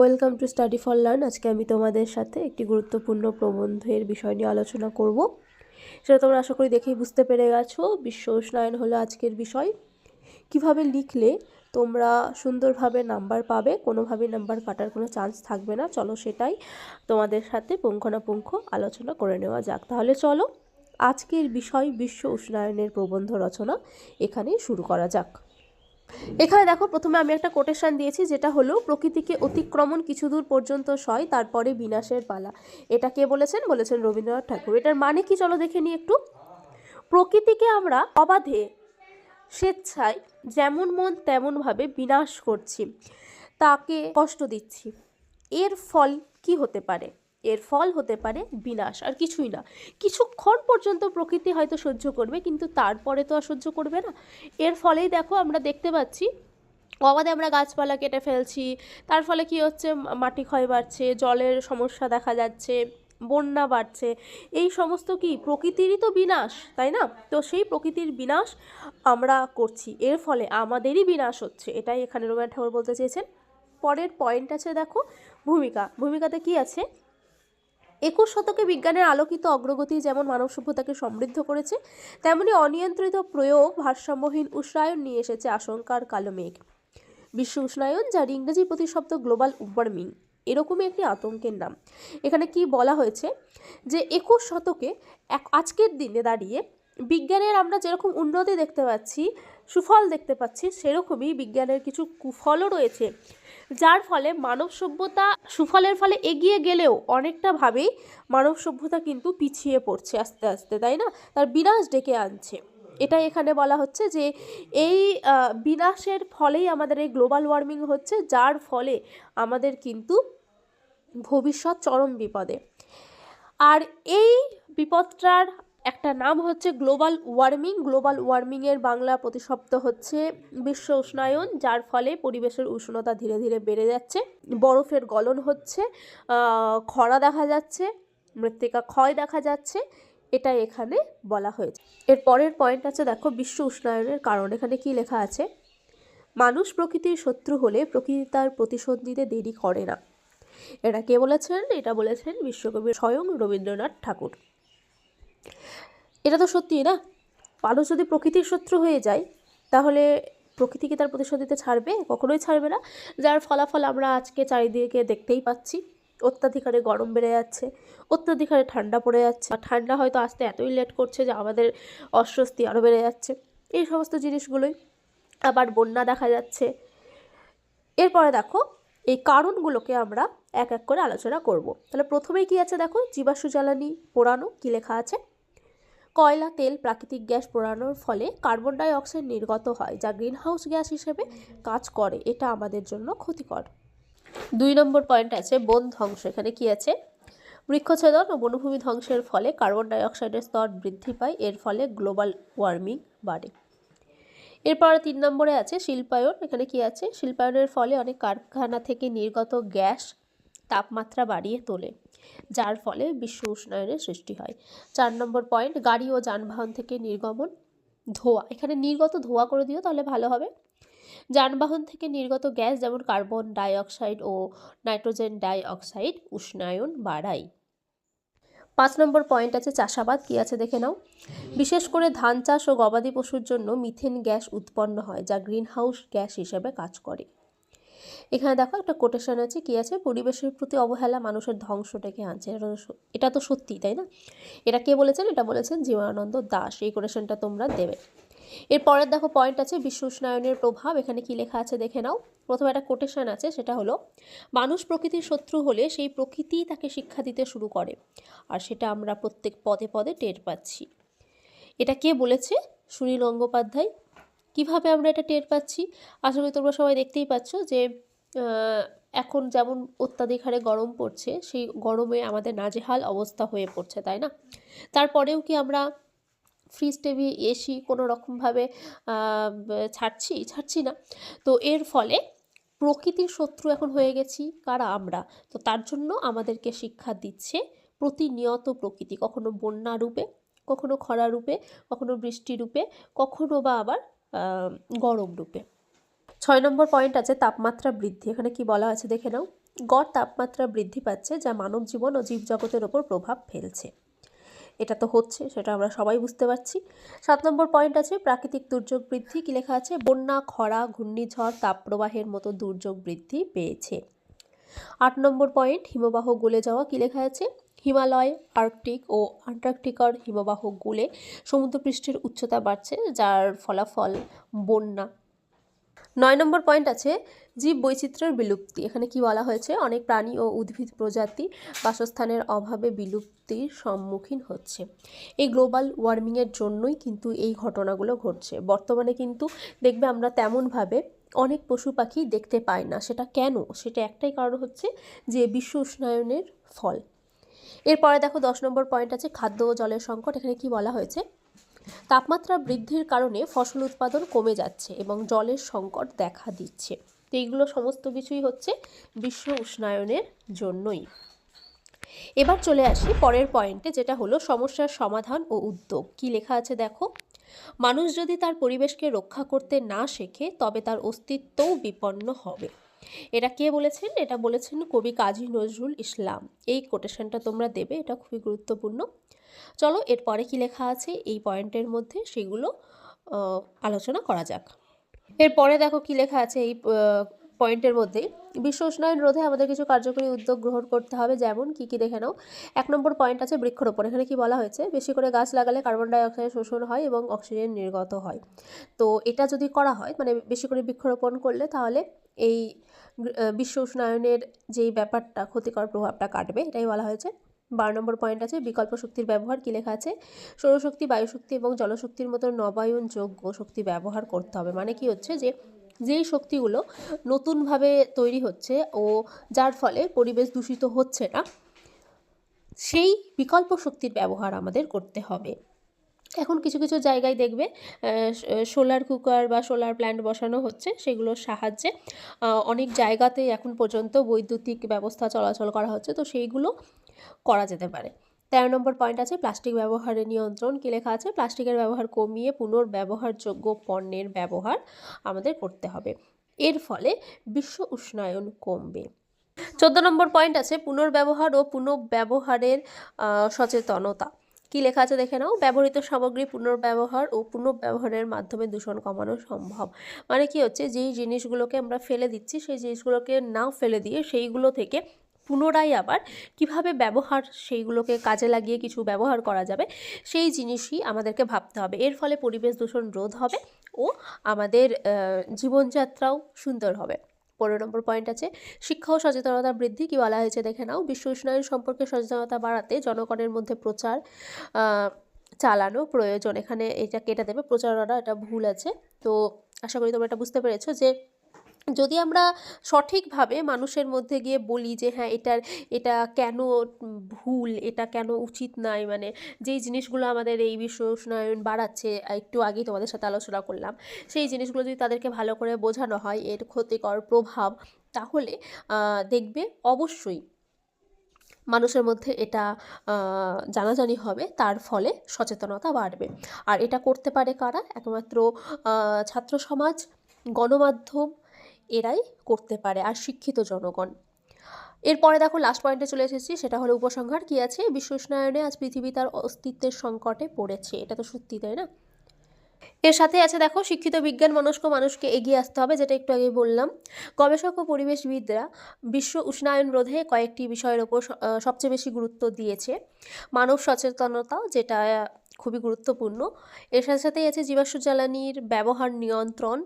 Welcome to study for learn. আজকে আমি তোমাদের সাথে একটি গুরুত্বপূর্ণ প্রবন্ধের বিষয় নিয়ে আলোচনা করব। সেটা তোমরা আশা করি দেখেই বুঝতে পেরে গেছো। বিশ্ব উষ্ণায়ন হলো আজকের বিষয়। কিভাবে লিখলে তোমরা সুন্দরভাবে নাম্বার পাবে, কোনোভাবেই নাম্বার কাটার কোনো চান্স থাকবে না। চলো সেটাই তোমাদের সাথে পুঙ্খানুপুঙ্খ আলোচনা করে নেওয়া যাক। তাহলে চলো আজকের বিষয় বিশ্ব উষ্ণায়নের প্রবন্ধ রচনা এখানেই শুরু করা যাক। এখানে দেখো, প্রথমে আমি একটা কোটেশন দিয়েছি, যেটা হলো প্রকৃতিকে অতিক্রমণ কিছু দূর পর্যন্ত সয়, তারপরে বিনাশের পালা। এটা কে বলেছেন? বলেছেন রবীন্দ্রনাথ ঠাকুর। এটার মানে কি চলো দেখে নিই একটু। প্রকৃতিকে আমরা অবাধে স্বেচ্ছায় যেমন মন তেমনভাবে বিনাশ করছি, তাকে কষ্ট দিচ্ছি। এর ফল কি হতে পারে? এর ফল হতে পারে বিনাশ, আর কিছুই না। কিছুক্ষণ পর্যন্ত প্রকৃতি হয়তো সহ্য করবে, কিন্তু তারপরে তো আর সহ্য করবে না। এর ফলেই দেখো আমরা দেখতে পাচ্ছি অবাধে আমরা গাছপালা কেটে ফেলছি। তার ফলে কি হচ্ছে? মাটি ক্ষয় বাড়ছে, জলের সমস্যা দেখা যাচ্ছে, বন্যা বাড়ছে। এই সমস্ত কি প্রকৃতিরই তো বিনাশ, তাই না? তো সেই প্রকৃতির বিনাশ আমরা করছি, এর ফলে আমাদেরই বিনাশ হচ্ছে। এটাই এখানে রবীন্দ্রনাথ ঠাকুর বলতে চেয়েছেন। পরের পয়েন্ট আছে দেখো, ভূমিকাতে কি আছে? 21 শতকে বিজ্ঞানের আলোকিত অগ্রগতি যেমন মানব সভ্যতাকে সমৃদ্ধ করেছে, তেমনি অনিয়ন্ত্রিত প্রয়োগ ভারসাম্যহীন উষ্ণায়ন নিয়ে এসেছে আশঙ্কার কালো মেঘ। বিশ্ব উষ্ণায়ন, যার ইংরেজি প্রতিশব্দ গ্লোবাল ওয়ার্মিং, এরকমই একটি আতঙ্কের নাম। এখানে কি বলা হয়েছে যে 21 শতকে আজকের দিনে দাঁড়িয়ে বিজ্ঞানের আমরা যেরকম উন্নতি দেখতে পাচ্ছি, সুফল দেখতে পাচ্ছি, সেরকমই বিজ্ঞানের কিছু কুফলও রয়েছে, যার ফলে মানব সভ্যতা সুফলের ফলে এগিয়ে গেলেও অনেকটা ভাবেই মানব সভ্যতা কিন্তু পিছিয়ে পড়ছে আস্তে আস্তে, তাই না? তার বিনাশ ডেকে আনছে। এটাই এখানে বলা হচ্ছে যে এই বিনাশের ফলেই আমাদের এই গ্লোবাল ওয়ার্মিং হচ্ছে, যার ফলে আমাদের কিন্তু ভবিষ্যৎ চরম বিপদে। আর এই বিপদটার একটা নাম হচ্ছে গ্লোবাল ওয়ার্মিং। গ্লোবাল ওয়ার্মিংয়ের বাংলা প্রতিশব্দ হচ্ছে বিশ্ব উষ্ণায়ন, যার ফলে পরিবেশের উষ্ণতা ধীরে ধীরে বেড়ে যাচ্ছে, বরফের গলন হচ্ছে, খরা দেখা যাচ্ছে, মৃত্তিকা ক্ষয় দেখা যাচ্ছে। এটাই এখানে বলা হয়েছে। এর পরের পয়েন্ট আছে দেখো, বিশ্ব উষ্ণায়নের কারণ। এখানে কি লেখা আছে? মানুষ প্রকৃতির শত্রু হলে প্রকৃতি তার প্রতিশোধ নিতে দেরি করে না। এটা কে বলেছেন? এটা বলেছেন বিশ্বকবি স্বয়ং রবীন্দ্রনাথ ঠাকুর। এটা তো সত্যি না? মানুষ যদি প্রকৃতির শত্রু হয়ে যায়, তাহলে প্রকৃতিকে তার প্রতিশোধ দিতে ছাড়বে? কখনোই ছাড়বে না। যার ফলাফল আমরা আজকে চারিদিকে দেখতেই পাচ্ছি। অত্যাধিকারে গরম বেড়ে যাচ্ছে, অত্যাধিকারে ঠান্ডা পড়ে যাচ্ছে, আর ঠান্ডা হয়তো আসতে এতই লেট করছে যে আমাদের অস্বস্তি আরও বেড়ে যাচ্ছে। এই সমস্ত জিনিসগুলোই। আবার বন্যা দেখা যাচ্ছে। এরপরে দেখো, এই কারণগুলোকে আমরা এক এক করে আলোচনা করব। তাহলে প্রথমেই কি আছে দেখো, জীবাশ্ম জ্বালানি পোড়ানো। কি লেখা আছে? কয়লা, তেল, প্রাকৃতিক গ্যাস পোড়ানোর ফলে কার্বন ডাই অক্সাইড নির্গত হয়, যা গ্রিনহাউস গ্যাস হিসেবে কাজ করে। এটা আমাদের জন্য ক্ষতিকর। 2 নম্বর পয়েন্ট আছে বন ধ্বংস। এখানে কি আছে? বৃক্ষছেদন ও বনভূমি ধ্বংসের ফলে কার্বন ডাই অক্সাইডের স্তর বৃদ্ধি পায়, এর ফলে গ্লোবাল ওয়ার্মিং বাড়ে। এরপর 3 নম্বরে আছে শিল্পায়ন। এখানে কি আছে? শিল্পায়নের ফলে অনেক কারখানা থেকে নির্গত গ্যাস তাপমাত্রা বাড়িয়ে তোলে, যার ফলে বিশ্ব উষ্ণায়নের সৃষ্টি হয়। 4 নম্বর পয়েন্ট, গাড়ি ও যানবাহন থেকে নির্গমন ধোঁয়া। এখানে নির্গত ধোঁয়া করে দিও, তাহলে ভালো হবে। যানবাহন থেকে নির্গত গ্যাস যেমন কার্বন ডাই অক্সাইড ও নাইট্রোজেন ডাই অক্সাইড উষ্ণায়ন বাড়ায়। 5 নম্বর পয়েন্ট আছে চাষাবাদ। কি আছে দেখে নাও। বিশেষ করে ধান চাষ ও গবাদি পশুর জন্য মিথেন গ্যাস উৎপন্ন হয়, যা গ্রিনহাউস গ্যাস হিসেবে কাজ করে। এখানে দেখো একটা কোটেশন আছে। কি আছে? পরিবেশের প্রতি অবহেলা মানুষের ধ্বংস ডেকে আনছে। এটা তো সত্যি, তাই না? এটা কে বলেছেন? এটা বলেছেন জীবনানন্দ দাশ। এই কোটেশনটা তোমরা দেবে। এরপরের দেখো পয়েন্ট আছে বিশ্ব উষ্ণায়নের প্রভাব। এখানে কি লেখা আছে দেখে নাও। প্রথমে একটা কোটেশন আছে, সেটা হলো, মানুষ প্রকৃতির শত্রু হলে সেই প্রকৃতি তাকে শিক্ষা দিতে শুরু করে, আর সেটা আমরা প্রত্যেক পদে পদে টের পাচ্ছি। এটা কে বলেছে? সুনীল গঙ্গোপাধ্যায়। কিভাবে আমরা এটা টের পাচ্ছি? আসলে তোমরা সবাই দেখতেই পাচ্ছ যে এখন যেমন অত্যাধিক হারে গরম পড়ছে, সেই গরমে আমাদের নাজেহাল অবস্থা হয়ে পড়ছে, তাই না? তারপরেও কি আমরা ফ্রিজ, টিভি, এসি কোনো রকমভাবে ছাড়ছি না। তো এর ফলে প্রকৃতির শত্রু এখন হয়ে গেছি কারা? আমরা। তো তার জন্য আমাদেরকে শিক্ষা দিচ্ছে প্রতিনিয়ত প্রকৃতি, কখনো বন্যা রূপে, কখনো খরা রূপে, কখনো বৃষ্টি রূপে, কখনো বা আবার গরম রূপে। 6 নম্বর পয়েন্ট আছে তাপমাত্রা বৃদ্ধি। এখানে কি বলা আছে দেখে নাও। গড় তাপমাত্রা বৃদ্ধি পাচ্ছে, যা মানব জীবন ও জীবজগতের ওপর প্রভাব ফেলছে। এটা তো হচ্ছে, সেটা আমরা সবাই বুঝতে পারছি। 7 নম্বর পয়েন্ট আছে প্রাকৃতিক দুর্যোগ বৃদ্ধি। কী লেখা আছে? বন্যা, খরা, ঘূর্ণিঝড়, তাপপ্রবাহের মতো দুর্যোগ বৃদ্ধি পেয়েছে। 8 নম্বর পয়েন্ট হিমবাহ গলে যাওয়া। কী লেখা আছে? হিমালয়, আর্কটিক ও আন্টার্কটিকার হিমবাহ গলে সমুদ্রপৃষ্ঠের উচ্চতা বাড়ছে, যার ফলাফল বন্যা। 9 নম্বর পয়েন্ট আছে জীব বৈচিত্র্যের বিলুপ্তি। এখানে কি বলা হয়েছে? অনেক প্রাণী ও উদ্ভিদ প্রজাতি বাসস্থানের অভাবে বিলুপ্তির সম্মুখীন হচ্ছে। এই গ্লোবাল ওয়ার্মিংয়ের জন্যই কিন্তু এই ঘটনাগুলো ঘটছে। বর্তমানে কিন্তু দেখবে আমরা তেমনভাবে অনেক পশু পাখি দেখতে পাই না। সেটা কেন? সেটা একটাই কারণ হচ্ছে যে বিশ্ব উষ্ণায়নের ফল। এরপরে দেখো 10 নম্বর পয়েন্ট আছে খাদ্য ও জলের সংকট। এখানে কি বলা হয়েছে? তাপমাত্রা বৃদ্ধির কারণে ফসল উৎপাদন কমে যাচ্ছে এবং জলের সংকট দেখা দিচ্ছে। তো এইগুলো সমস্ত কিছুই হচ্ছে বিশ্ব উষ্ণায়নের জন্যই। এবার চলে আসি পরের পয়েন্টে, যেটা হলো সমস্যার সমাধান ও উদ্যোগ। কি লেখা আছে দেখো? মানুষ যদি তার পরিবেশকে রক্ষা করতে না শেখে তবে তার অস্তিত্বও বিপন্ন হবে। এটা কে বলেছেন? এটা বলেছেন কবি কাজী নজরুল ইসলাম। এই কোটেশনটা তোমরা দেবে, এটা খুবই গুরুত্বপূর্ণ। চলো এরপরে কি লেখা আছে এই পয়েন্টের মধ্যে সেগুলো আলোচনা করা যাক। এরপরে দেখো কি লেখা আছে এই পয়েন্টের মধ্যে, বিশ্ব উষ্ণায়ন রোধে আমাদের কিছু কার্যকরী উদ্যোগ গ্রহণ করতে হবে। যেমন কি কি দেখে নাও। 1 নম্বর পয়েন্ট আছে বৃক্ষরোপণ। এখানে কি বলা হয়েছে? বেশি করে গাছ লাগালে কার্বন ডাই অক্সাইড শোষণ হয় এবং অক্সিজেন নির্গত হয়। তো এটা যদি করা হয়, মানে বেশি করে বৃক্ষরোপণ করলে, তাহলে এই বিশ্ব উষ্ণায়নের যেই ব্যাপারটা, ক্ষতিকর প্রভাবটা কাটবে, এটাই বলা হয়েছে। 12 নম্বর পয়েন্ট আছে বিকল্প শক্তির ব্যবহার। কি লেখা আছে? সৌরশক্তি, বায়ুশক্তি এবং জলশক্তির মতো নবায়নযোগ্য শক্তি ব্যবহার করতে হবে। মানে কি হচ্ছে? যে যেই শক্তিগুলো নতুনভাবে তৈরি হচ্ছে ও যার ফলে পরিবেশ দূষিত হচ্ছে না, সেই বিকল্প শক্তির ব্যবহার আমাদের করতে হবে। এখন কিছু কিছু জায়গায় দেখবে সোলার কুকার বা সোলার প্ল্যান্ট বসানো হচ্ছে, সেগুলোর সাহায্যে অনেক জায়গাতেই এখন পর্যন্ত বৈদ্যুতিক ব্যবস্থা চলাচল করা হচ্ছে। তো সেইগুলো করা যেতে পারে। 13 নম্বর পয়েন্ট আছে প্লাস্টিক ব্যবহারের নিয়ন্ত্রণ। কি লেখা আছে? প্লাস্টিকের ব্যবহার কমিয়ে পুনর্ব্যবহারযোগ্য পণ্যের ব্যবহার আমাদের করতে হবে। এর ফলে বিশ্ব উষ্ণায়ন কমবে। 14 নম্বর পয়েন্ট আছে পুনর্ব্যবহার ও পুনঃব্যবহারের সচেতনতা। কি লেখা আছে দেখে নাও? ব্যবহৃত সামগ্রী পুনর্ব্যবহার ও পুনঃব্যবহারের মাধ্যমে দূষণ কমানো সম্ভব। মানে কি হচ্ছে? যেই জিনিসগুলোকে আমরা ফেলে দিচ্ছি, সেই জিনিসগুলোকে না ফেলে দিয়ে সেইগুলো থেকে পুনরায় আবার কিভাবে ব্যবহার, সেইগুলোকে কাজে লাগিয়ে কিছু ব্যবহার করা যাবে, সেই জিনিসই আমাদেরকে ভাবতে হবে। এর ফলে পরিবেশ দূষণ রোধ হবে ও আমাদের জীবনযাত্রাও সুন্দর হবে। 15 নম্বর পয়েন্ট আছে শিক্ষা ও সচেতনতা বৃদ্ধি। কি বলা হয়েছে দেখে নাও? বিশ্ব উষ্ণায়ন সম্পর্কে সচেতনতা বাড়াতে জনগণের মধ্যে প্রচার চালানো প্রয়োজন। এখানে এটা কেটে দেবে, প্রচারণা, এটা ভুল আছে। তো আশা করি তোমরা এটা বুঝতে পেরেছো যে যদি আমরা সঠিকভাবে মানুষের মধ্যে গিয়ে বলি যে হ্যাঁ এটা কেন ভুল, এটা কেন উচিত নয়, মানে যেই জিনিসগুলো আমাদের এই বিশ্ব উষ্ণায়ন বাড়াচ্ছে, একটু আগেই তোমাদের সাথে আলোচনা করলাম, সেই জিনিসগুলো যদি তাদেরকে ভালো করে বোঝানো হয় এর ক্ষতিকর প্রভাব, তাহলে দেখবে অবশ্যই মানুষের মধ্যে এটা জানাজানি হবে, তার ফলে সচেতনতা বাড়বে। আর এটা করতে পারে কারা? একমাত্র ছাত্র সমাজ, গণমাধ্যম, এরাই করতে পারে, আর শিক্ষিত জনগণ। এরপরে দেখো লাস্ট পয়েন্টে চলে এসেছি, সেটা হলো উপসংহার। কি আছে? বিশ্ব উষ্ণায়নে আজ পৃথিবী তার অস্তিত্বের সংকটে পড়েছে। এটা তো সত্যি, তাই না? এর সাথে আছে দেখো শিক্ষিত বিজ্ঞান মনস্ক মানুষকে এগিয়ে আসতে হবে, যেটা একটু আগে বললাম। গবেষক ও পরিবেশবিদরা বিশ্ব উষ্ণায়ন রোধে কয়েকটি বিষয়ের ওপর সবচেয়ে বেশি গুরুত্ব দিয়েছে। মানব সচেতনতা, যেটা খুবই গুরুত্বপূর্ণ। এর সাথে সাথেই আছে জীবাশ্ম জ্বালানির ব্যবহার নিয়ন্ত্রণ,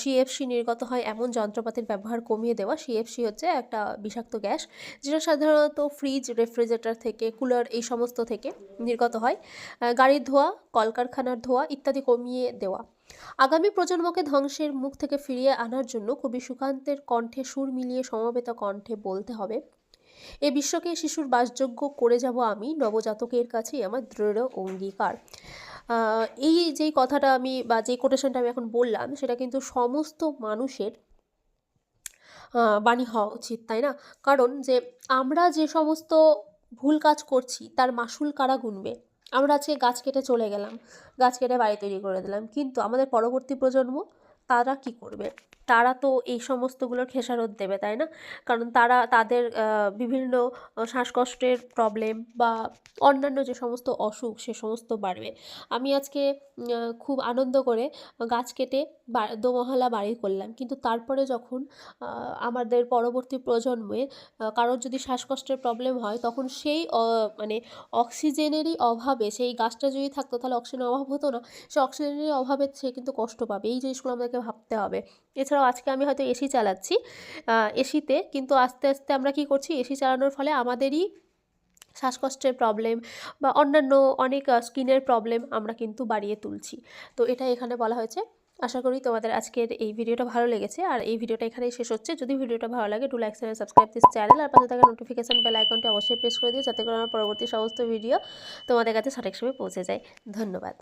সিএফসি নির্গত হয় এমন যন্ত্রপাতির ব্যবহার কমিয়ে দেওয়া। সিএফসি হচ্ছে একটা বিষাক্ত গ্যাস, যেটা সাধারণত ফ্রিজ, রেফ্রিজারেটর থেকে, কুলার, এই সমস্ত থেকে নির্গত হয়। গাড়ির ধোঁয়া, কলকারখানার ধোঁয়া ইত্যাদি কমিয়ে দেওয়া। আগামী প্রজন্মকে ধ্বংসের মুখ থেকে ফিরিয়ে আনার জন্য কবি সুকান্তের কণ্ঠে সুর মিলিয়ে সমবেত কণ্ঠে বলতে হবে, এ বিশ্বকে শিশুর বাসযোগ্য করে যাব আমি, নবজাতকের কাছেই আমার দৃঢ় অঙ্গীকার। এই যেই কথাটা আমি বা যে কোটেশনটা আমি এখন বললাম, সেটা কিন্তু সমস্ত মানুষের বাণী হওয়া উচিত, তাই না? কারণ যে আমরা যে সমস্ত ভুল কাজ করছি তার মাসুল কারা গুনবে? আমরা আজকে গাছ কেটে চলে গেলাম, গাছ কেটে বাড়ি তৈরি করে দিলাম, কিন্তু আমাদের পরবর্তী প্রজন্ম, তারা কি করবে? তারা তো এই সমস্তগুলোর খেসারত দেবে, তাই না? কারণ তারা তাদের বিভিন্ন শ্বাসকষ্টের প্রবলেম বা অন্যান্য যে সমস্ত অসুখ সে সমস্ত বাড়বে। আমি আজকে খুব আনন্দ করে গাছ কেটে দোমহলা বাড়ি করলাম, কিন্তু তারপরে যখন আমাদের পরবর্তী প্রজন্মে কারোর যদি শ্বাসকষ্টের প্রবলেম হয়, তখন সেই মানে অক্সিজেনেরই অভাবে, সেই গাছটা যদি থাকতো তাহলে অক্সিজেনের অভাব হতো না, সে অক্সিজেনের অভাবে সে কিন্তু কষ্ট পাবে। এই জিনিসগুলো আমাদেরকে ভাবতে হবে। এছাড়াও আজকে আমি হয়তো এসি চালাচ্ছি, এসিতে, কিন্তু আস্তে আস্তে আমরা কী করছি, এসি চালানোর ফলে আমাদেরই শ্বাসকষ্টের প্রবলেম বা অন্যান্য অনেক স্কিনের প্রবলেম আমরা কিন্তু বাড়িয়ে তুলছি। তো এটা এখানে বলা হয়েছে। আশা করি তোমাদের আজকের এই ভিডিওটা ভালো লেগেছে, আর এই ভিডিওটা এখানেই শেষ হচ্ছে। যদি ভিডিওটা ভালো লাগে, do like channel, subscribe this channel, আর পাশে থাকা নোটিফিকেশান বেল আইকনটি অবশ্যই প্রেস করে দিও, যাতে করে আমার পরবর্তী সমস্ত ভিডিও তোমাদের কাছে সঠিক সময়ে পৌঁছে যায়। ধন্যবাদ।